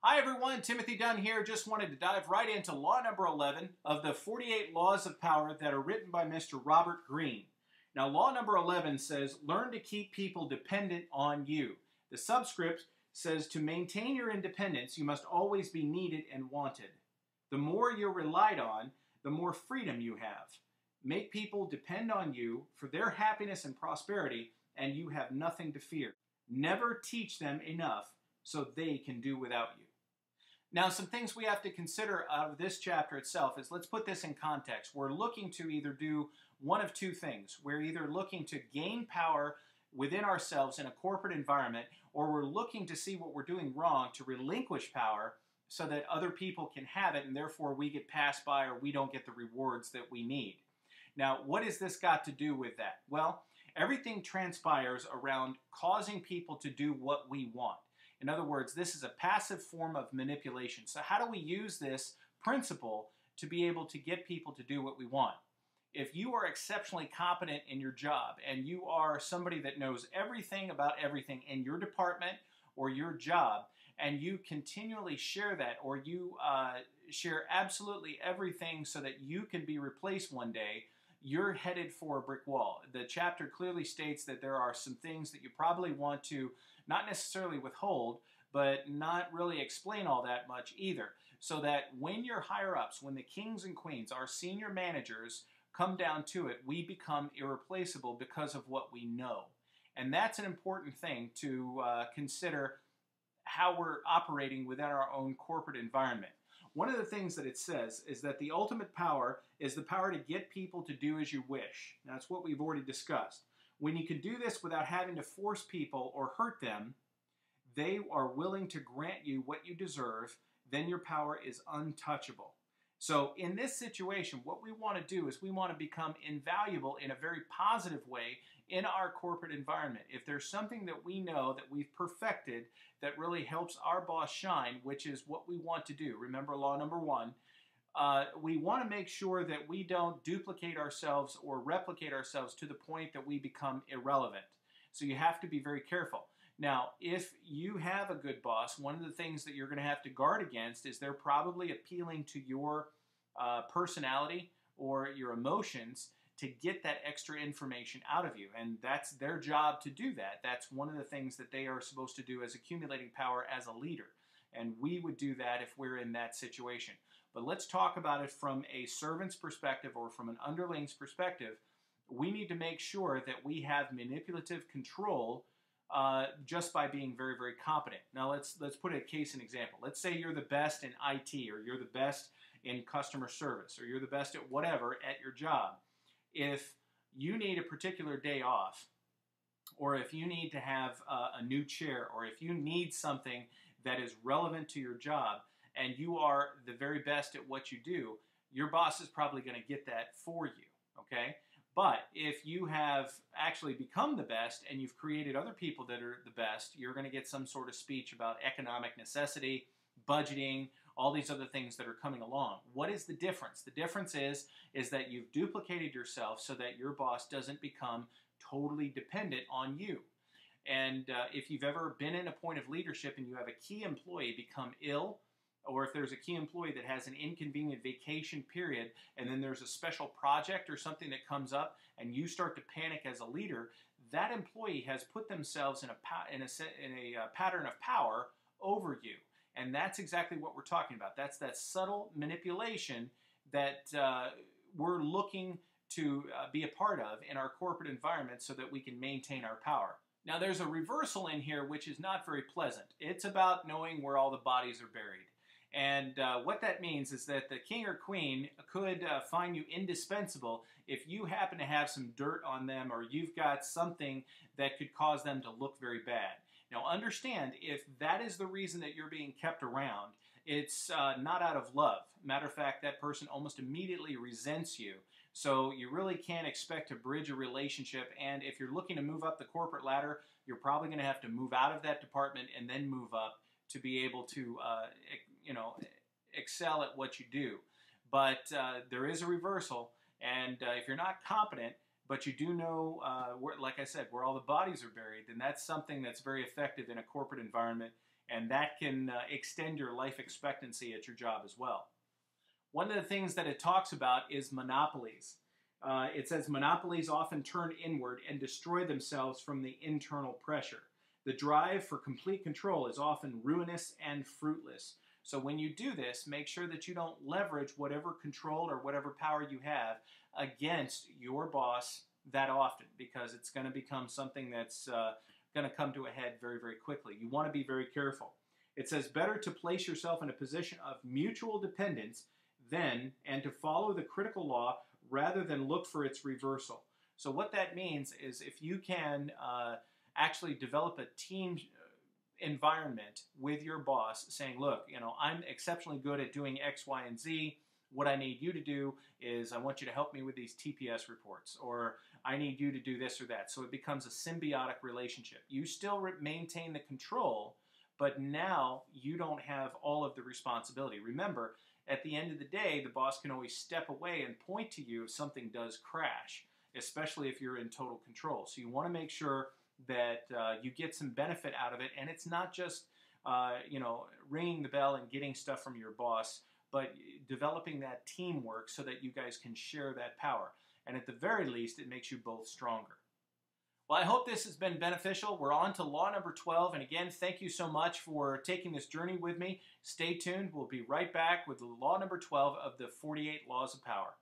Hi everyone, Timothy Dunn here. Just wanted to dive right into law number 11 of the 48 laws of power that are written by Mr. Robert Greene. Now, law number 11 says, learn to keep people dependent on you. The subscript says, to maintain your independence, you must always be needed and wanted. The more you're relied on, the more freedom you have. Make people depend on you for their happiness and prosperity, and you have nothing to fear. Never teach them enough so they can do without you. Now, some things we have to consider out of this chapter itself is, let's put this in context. We're looking to either do one of two things. We're either looking to gain power within ourselves in a corporate environment, or we're looking to see what we're doing wrong to relinquish power so that other people can have it, and therefore we get passed by or we don't get the rewards that we need. Now, what has this got to do with that? Well, everything transpires around causing people to do what we want. In other words, this is a passive form of manipulation. So how do we use this principle to be able to get people to do what we want? If you are exceptionally competent in your job and you are somebody that knows everything about everything in your department or your job, and you continually share that, or you share absolutely everything so that you can be replaced one day, you're headed for a brick wall. The chapter clearly states that there are some things that you probably want to not necessarily withhold, but not really explain all that much either. So that when your higher-ups, when the kings and queens, our senior managers, come down to it, we become irreplaceable because of what we know. And that's an important thing to consider how we're operating within our own corporate environment. One of the things that it says is that the ultimate power is the power to get people to do as you wish. That's what we've already discussed. When you can do this without having to force people or hurt them, they are willing to grant you what you deserve, then your power is untouchable. So in this situation, what we want to do is we want to become invaluable in a very positive way in our corporate environment. If there's something that we know that we've perfected that really helps our boss shine, which is what we want to do, remember law number 1, we want to make sure that we don't duplicate ourselves or replicate ourselves to the point that we become irrelevant. So you have to be very careful. Now, if you have a good boss, one of the things that you're going to have to guard against is they're probably appealing to your personality or your emotions to get that extra information out of you. And that's their job to do that. That's one of the things that they are supposed to do as accumulating power as a leader. And we would do that if we're in that situation. But let's talk about it from a servant's perspective or from an underling's perspective. We need to make sure that we have manipulative control just by being very, very competent. Now let's put a case in example. Let's say you're the best in IT, or you're the best in customer service, or you're the best at whatever at your job. If you need a particular day off, or if you need to have a new chair, or if you need something that is relevant to your job, and you are the very best at what you do, your boss is probably going to get that for you, okay? But if you have actually become the best and you've created other people that are the best, you're going to get some sort of speech about economic necessity, budgeting, all these other things that are coming along. What is the difference? The difference is that you've duplicated yourself so that your boss doesn't become totally dependent on you. And if you've ever been in a point of leadership and you have a key employee become ill, or if there's a key employee that has an inconvenient vacation period, and then there's a special project or something that comes up, and you start to panic as a leader, that employee has put themselves in a pattern of power over you. And that's exactly what we're talking about. That's that subtle manipulation that we're looking to be a part of in our corporate environment so that we can maintain our power. Now, there's a reversal in here which is not very pleasant. It's about knowing where all the bodies are buried. And what that means is that the king or queen could find you indispensable if you happen to have some dirt on them, or you've got something that could cause them to look very bad. Now understand, if that is the reason that you're being kept around, it's not out of love. Matter of fact, that person almost immediately resents you. So you really can't expect to bridge a relationship, and if you're looking to move up the corporate ladder, you're probably going to have to move out of that department and then move up to be able to excel at what you do. But there is a reversal, and if you're not competent, but you do know, like I said, where all the bodies are buried, then that's something that's very effective in a corporate environment, and that can extend your life expectancy at your job as well. One of the things that it talks about is monopolies. It says monopolies often turn inward and destroy themselves from the internal pressure. The drive for complete control is often ruinous and fruitless. So when you do this, make sure that you don't leverage whatever control or whatever power you have against your boss that often, because it's going to become something that's going to come to a head very, very quickly. You want to be very careful. It says better to place yourself in a position of mutual dependence and to follow the critical law rather than look for its reversal. So what that means is if you can actually develop a team environment with your boss saying, look, I'm exceptionally good at doing X, Y, and Z. What I need you to do is I want you to help me with these TPS reports, or I need you to do this or that. So it becomes a symbiotic relationship. You still maintain the control, but now you don't have all of the responsibility. Remember, at the end of the day, the boss can always step away and point to you if something does crash, especially if you're in total control. So you want to make sure that you get some benefit out of it, and it's not just ringing the bell and getting stuff from your boss, but developing that teamwork so that you guys can share that power. And at the very least, it makes you both stronger. Well, I hope this has been beneficial. We're on to law number 12. And again, thank you so much for taking this journey with me. Stay tuned. We'll be right back with law number 12 of the 48 Laws of Power.